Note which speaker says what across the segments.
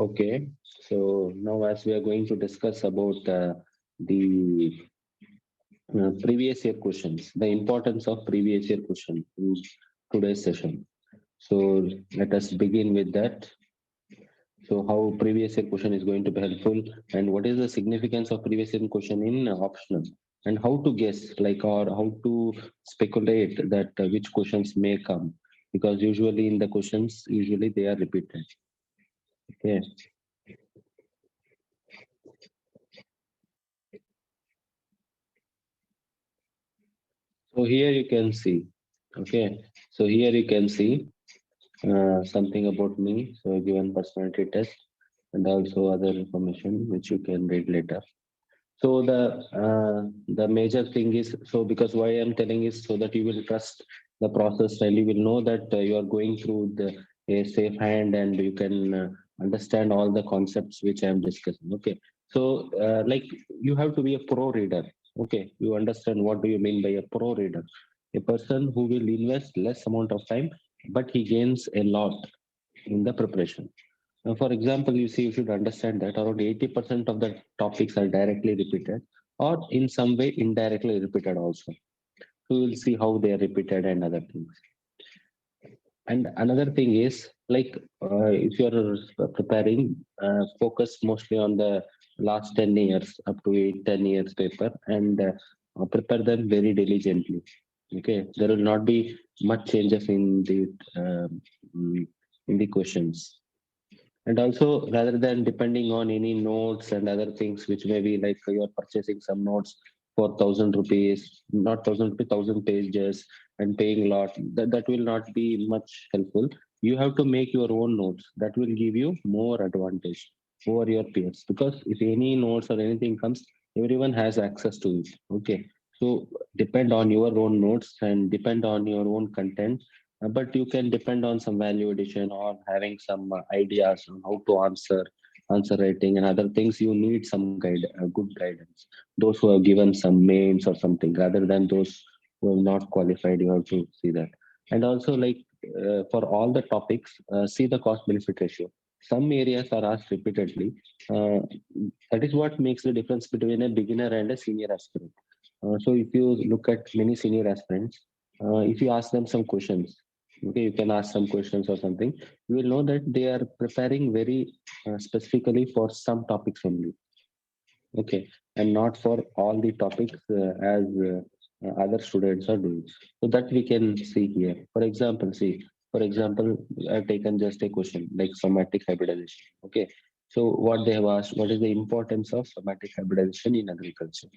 Speaker 1: Okay, so now as we are going to discuss about the previous year questions, the importance of previous year question in today's session. So let us begin with that. So how previous year question is going to be helpful, and what is the significance of previous year question in optional, and how to guess, like, or how to speculate that which questions may come, because usually in the questions, usually they are repeated. Okay. So here you can see. Okay. So here you can see something about me. So given personality test and also other information which you can read later. So the major thing is, so because why I'm telling is so that you will trust the process and you will know that you are going through the a safe hand and you can understand all the concepts which I'm discussing. Okay, so like you have to be a pro reader. Okay, you understand what do you mean by a pro reader? A person who will invest less amount of time, but he gains a lot in the preparation. Now, for example, you see, you should understand that around 80% of the topics are directly repeated or in some way indirectly repeated also. So we will see how they are repeated and other things. And another thing is like if you're preparing, focus mostly on the last 10 years, up to 8, 10 years paper and prepare them very diligently. Okay, there will not be much changes mm, in the questions. And also, rather than depending on any notes and other things, which may be like you're purchasing some notes for 1,000 rupees, not 1,000 rupees, 1,000 pages, and paying a lot, that will not be much helpful. You have to make your own notes. That will give you more advantage over your peers. Because if any notes or anything comes, everyone has access to it. Okay. So depend on your own notes and depend on your own content, but you can depend on some value addition or having some ideas on how to answer writing and other things. You need some good guidance, those who have given some mains or something, rather than those who are not qualified. You have to see that. And also, like, for all the topics, see the cost benefit ratio. Some areas are asked repeatedly. uh, that is what makes the difference between a beginner and a senior aspirant. So if you look at many senior aspirants, if you ask them some questions, okay, you can ask some questions or something, you will know that they are preparing very specifically for some topics only. Okay, and not for all the topics as other students are doing. So that we can see here. For example, see, for example, I've taken just a question like somatic hybridization. Okay, so what they have asked, what is the importance of somatic hybridization in agriculture?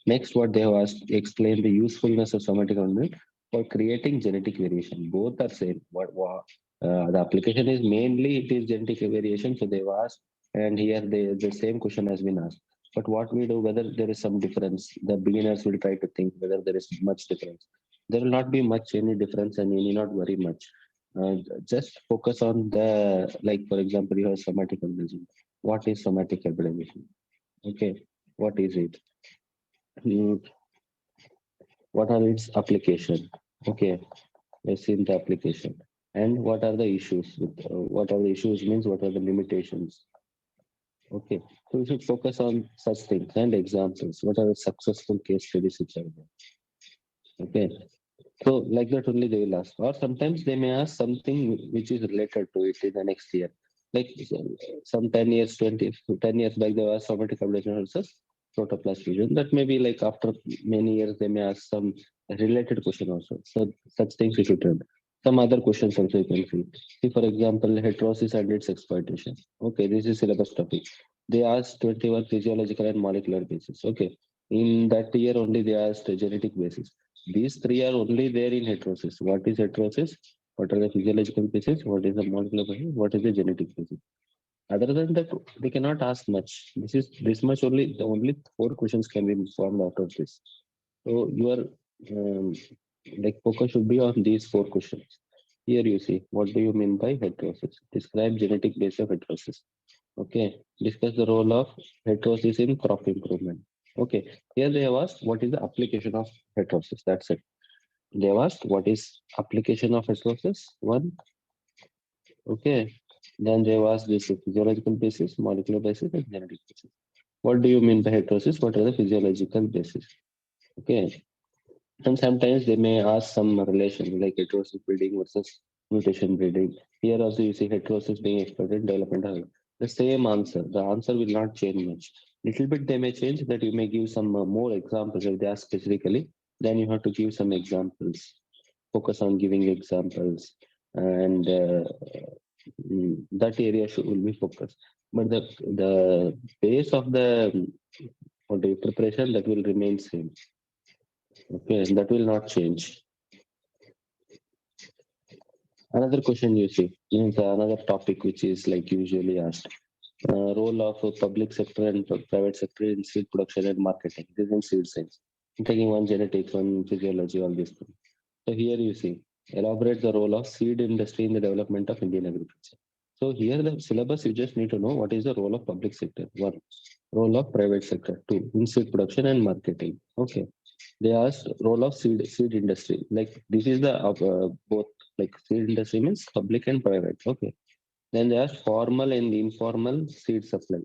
Speaker 1: Next, what they have asked, explain the usefulness of somatic hybridization for creating genetic variation. Both are same. The application is mainly it is genetic variation. So they've asked, and here the same question has been asked. But what we do, whether there is some difference, the beginners will try to think whether there is much difference. There will not be much any difference, and you need not worry much. Just focus on the, like, for example, you have somatic organism. What is somatic organism? Okay, what is it? Mm, what are its application? Okay, let's see the application. And what are the issues? What are the issues means what are the limitations? Okay, so we should focus on such things and examples. What are the successful case studies which are there? Okay, so like that only they will ask, or sometimes they may ask something which is related to it in the next year. Like some 10 years, 10 years back, they asked somatic ablation versus protoplast fusion. That may be like after many years, they may ask some related question also. So such things you should learn. Some other questions also you can see. See, for example, heterosis and its exploitation. Okay, this is syllabus topic. They asked 21 physiological and molecular basis. Okay, in that year only they asked genetic basis. These three are only there in heterosis. What is heterosis? What are the physiological basis? What is the molecular basis? What is the genetic basis? Other than that, they cannot ask much. This is this much only. The only four questions can be formed out of this. So your um, like focus should be on these four questions. Here you see, what do you mean by heterosis? Describe genetic base of heterosis. Okay. Discuss the role of heterosis in crop improvement. Okay. Here they have asked what is the application of heterosis. That's it. They have asked what is application of heterosis. One. Okay. Then they asked this physiological basis, molecular basis, and genetic basis. What do you mean by heterosis? What are the physiological basis? Okay. And sometimes they may ask some relation like heterosis breeding versus mutation breeding. Here also you see heterosis being exploited, development. The same answer. The answer will not change much. Little bit they may change that you may give some more examples if they ask specifically. Then you have to give some examples. Focus on giving examples, and that area should will be focused. But the base of the what do you, preparation that will remain same. Okay, that will not change. Another question you see means another topic which is like usually asked. Role of public sector and private sector in seed production and marketing. This is in seed science. I'm taking one genetics, one physiology, all this. So here you see, elaborate the role of seed industry in the development of Indian agriculture. So here the syllabus you just need to know what is the role of public sector. One, role of private sector. Two, in seed production and marketing. Okay. They asked role of seed industry. Like this is the both like seed industry means public and private. Okay. Then there's formal and informal seed supply.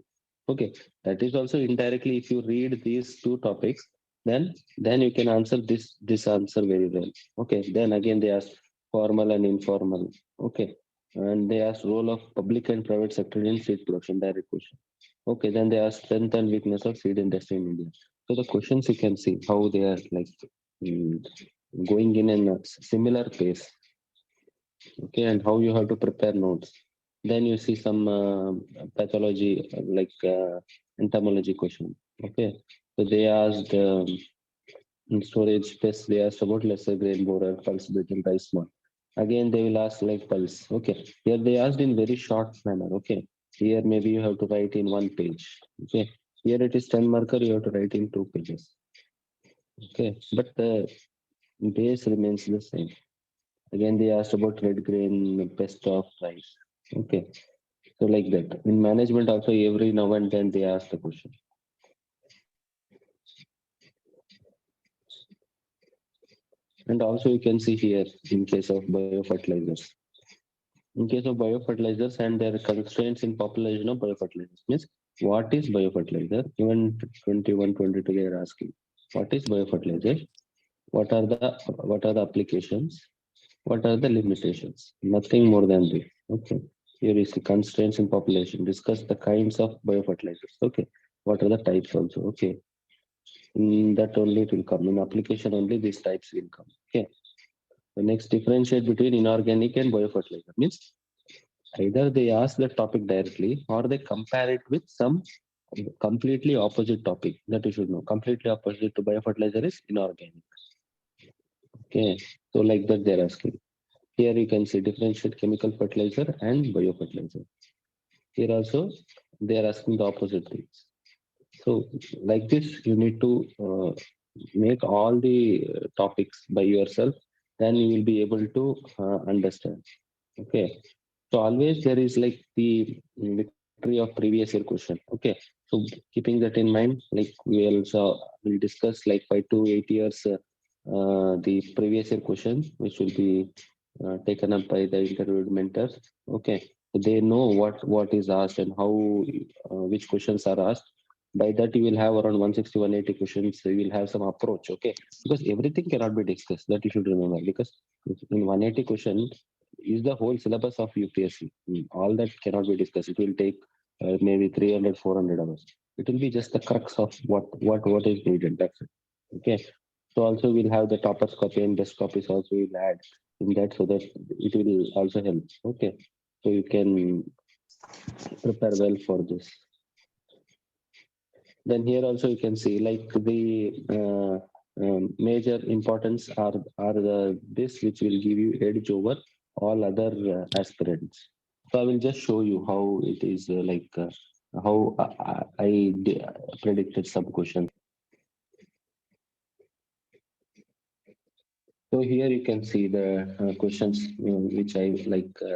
Speaker 1: Okay, that is also indirectly if you read these two topics, then you can answer this answer very well. Okay, then again they ask formal and informal. Okay, and they ask role of public and private sector in seed production. Direct question. Okay, then they ask strength and weakness of seed industry in India. So the questions you can see how they are like mm, going in a similar pace. Okay, and how you have to prepare notes. Then you see some pathology like entomology question. Okay, so they asked in storage space. They asked about lesser grain borer, pulse beaten rice malt. Again, they will ask like pulse. Okay, here they asked in very short manner. Okay, here maybe you have to write in 1 page. Okay, here it is 10 marker. You have to write in 2 pages. Okay, but the base remains the same. Again, they asked about red grain pest of rice. Okay, so like that. In management also every now and then they ask the question. And also you can see here in case of biofertilizers. In case of biofertilizers and their constraints in population of biofertilizers means what is biofertilizer? Even 21, 22 they are asking. What is biofertilizer? What are the applications? What are the limitations? Nothing more than this. Okay. Here is the constraints in population. Discuss the kinds of biofertilizers. Okay. What are the types also? Okay. In that only it will come. In application only these types will come. Okay. The next differentiate between inorganic and biofertilizer means either they ask the topic directly or they compare it with some completely opposite topic that you should know. Completely opposite to biofertilizer is inorganic. Okay. So like that they're asking. Here you can see differentiate chemical fertilizer and biofertilizer. Here also they are asking the opposite things. So like this, you need to make all the topics by yourself. Then you will be able to understand. Okay. So always there is like the victory of previous year question. Okay. So keeping that in mind, like we also will discuss like 5 to 8 years the previous year question, which will be taken up by the interviewed mentors. Okay. So they know what is asked and how which questions are asked. By that you will have around 160, 180 questions. So you will have some approach. Okay. Because everything cannot be discussed. That you should remember. Because in 180 questions is the whole syllabus of UPSC. All that cannot be discussed. It will take maybe 300, 400 hours. It will be just the crux of what is needed. That's it. Okay. So also we'll have the toppers copy and best copies also we'll add in that so that it will also help. Okay. So you can prepare well for this. Then here also you can see like the major importance are the this which will give you edge over all other aspirants. So I will just show you how it is how predicted some questions. So here you can see the questions which I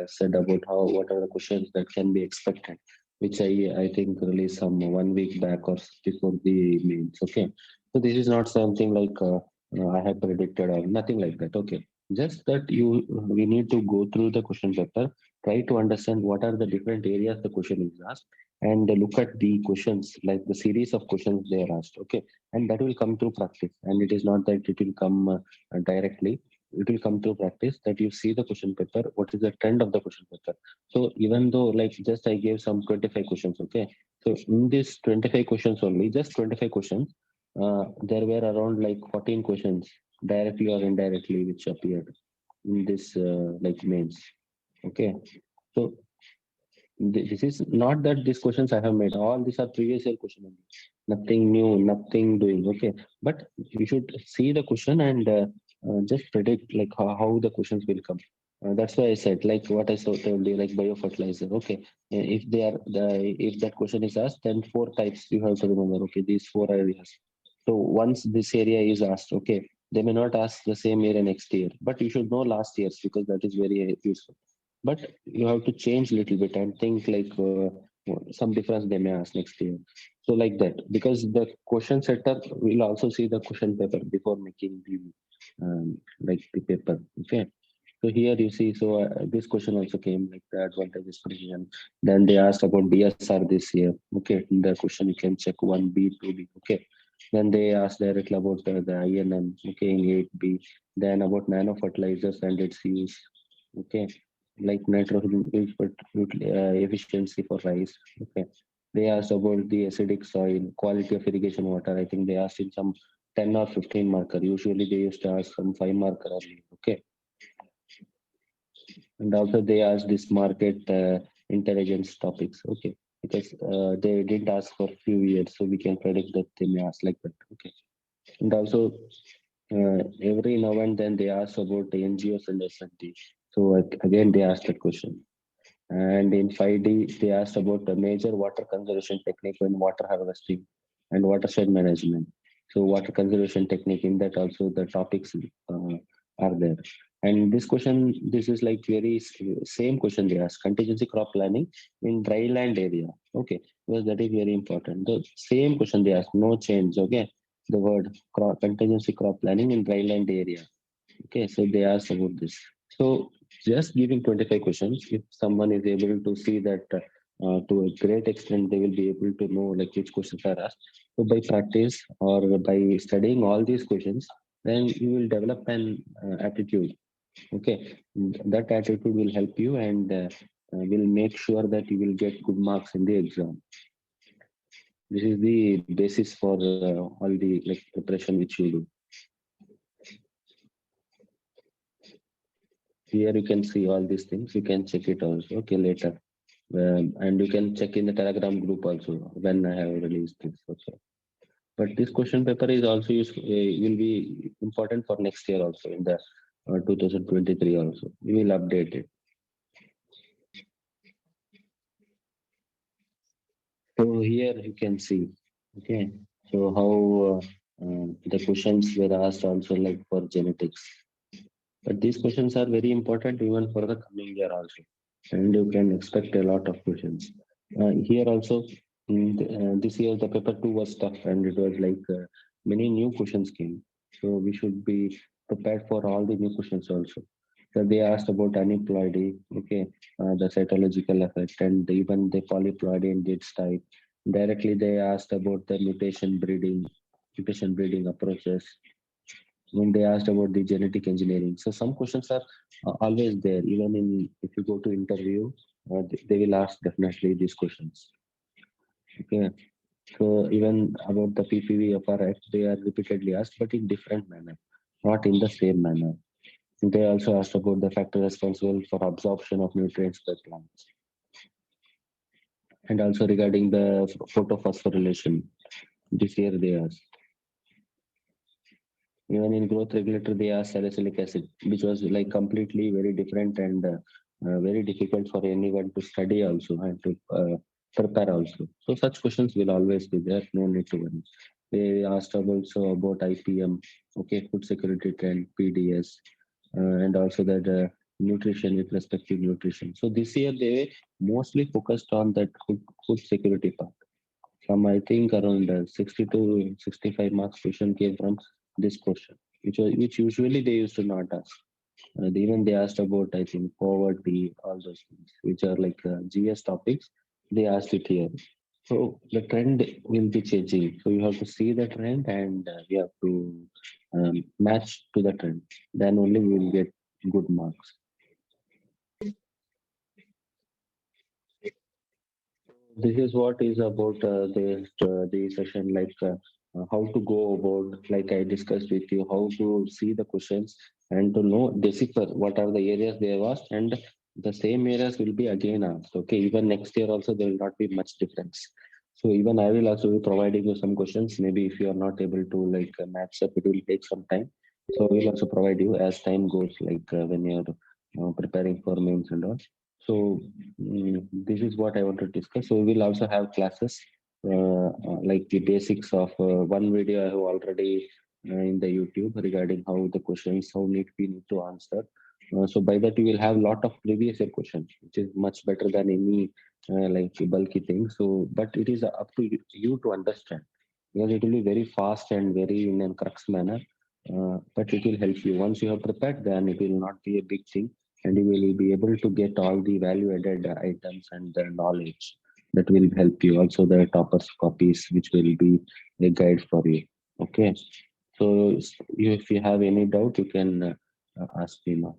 Speaker 1: said about how what are the questions that can be expected, which I think released some 1 week back or before the mains. Okay, so this is not something like I have predicted or nothing like that. Okay, Just that we need to go through the question paper, try to understand what are the different areas the question is asked, and look at the questions, like the series of questions they are asked. Okay, and that will come through practice, and it is not that it will come directly. It will come through practice that you see the question paper, what is the trend of the question paper. So even though like just I gave some 25 questions, okay. So in this 25 questions only, just 25 questions, there were around like 14 questions directly or indirectly which appeared in this like mains. Okay, so this is not that these questions I have made. All these are previous year question only. Nothing new, nothing doing. Okay, but you should see the question and just predict like how the questions will come. That's why I said like what I told you like biofertilizer. Okay, if they are if that question is asked, then four types you have to remember. Okay, these four areas. So once this area is asked, okay, they may not ask the same area next year, but you should know last year's because that is very useful. But you have to change a little bit and think like some difference they may ask next year. So like that, because the question setter will also see the question paper before making the like the paper. Okay, so here you see, so this question also came like the advantages precision. Then they asked about DSR this year. Okay, in the question you can check 1B, 2B. Okay, then they asked directly about the INM. Okay, in 8B. Then about nano fertilizers and its use. Okay, like nitrogen efficiency for rice. Okay, they asked about the acidic soil, quality of irrigation water. I think they asked in some 10 or 15 marker. Usually they used to ask some 5 marker early. Okay, and also they asked this market intelligence topics. Okay, because they didn't ask for few years, so we can predict that they may ask like that. Okay, and also every now and then they ask about the NGOs and S&T. So again they asked that question. And in 5D, they asked about the major water conservation technique in water harvesting and watershed management. So water conservation technique, in that also the topics are there. And this question, this is like very same question they ask, contingency crop planning in dryland area. Okay, because that is very important. The same question they ask, no change. Okay, the word contingency crop planning in dryland area. Okay, so they asked about this. So just giving 25 questions, if someone is able to see that to a great extent, they will be able to know like which questions are asked. So by practice or by studying all these questions, then you will develop an attitude. Okay, that attitude will help you and will make sure that you will get good marks in the exam. This is the basis for all the like preparation which you do. Here you can see all these things. You can check it also. Okay, later. And you can check in the Telegram group also when I have released this. Okay. But this question paper is also useful, will be important for next year also in the 2023 also. We will update it. So here you can see. Okay. So how the questions were asked also like for genetics. But these questions are very important even for the coming year also. And you can expect a lot of questions. Here also, this year the paper two was tough and it was like many new questions came. So we should be prepared for all the new questions also. So they asked about aneuploidy, okay, the cytological effect, and even the polyploidy and its type. Directly they asked about the mutation breeding approaches, when they asked about the genetic engineering. So some questions are always there. Even in if you go to interview, they will ask definitely these questions. Okay. So even about the PPV FRF, they are repeatedly asked, but in different manner, not in the same manner. They also asked about the factor responsible for absorption of nutrients by plants, and also regarding the photophosphorylation. This year they asked. Even in growth regulator, they asked salicylic acid, which was like completely very different and very difficult for anyone to study also and to prepare also. So such questions will always be there. No need to worry. They asked also about IPM, okay, food security trend, PDS, and also that nutrition with respect to nutrition. So this year they mostly focused on that food security part. Some, I think, around 60 to 65 marks question came from this question, which usually they used to not ask. Even they asked about, I think, poverty, all those things, which are like GS topics. They asked it here. So the trend will be changing. So you have to see the trend and you have to match to the trend. Then only you will get good marks. This is what is about the session, like how to go about, like I discussed with you, how to see the questions and to know decipher what are the areas they have asked, and the same areas will be again asked. Okay, even next year also there will not be much difference. So even I will also be providing you some questions. Maybe if you are not able to like match up, it will take some time. So we will also provide you as time goes, like when you're preparing for mains and all. So this is what I want to discuss. So we will also have classes like the basics of one video I have already in the YouTube regarding how the questions, how need we need to answer. So by that you will have a lot of previous year questions, which is much better than any like bulky thing. So, but it is up to you to understand, because it will be very fast and very in a crux manner. But it will help you. Once you have prepared, then it will not be a big thing, and you will be able to get all the value added items and the knowledge that will help you. Also, the toppers copies, which will be a guide for you. Okay. So, if you have any doubt, you can ask me now.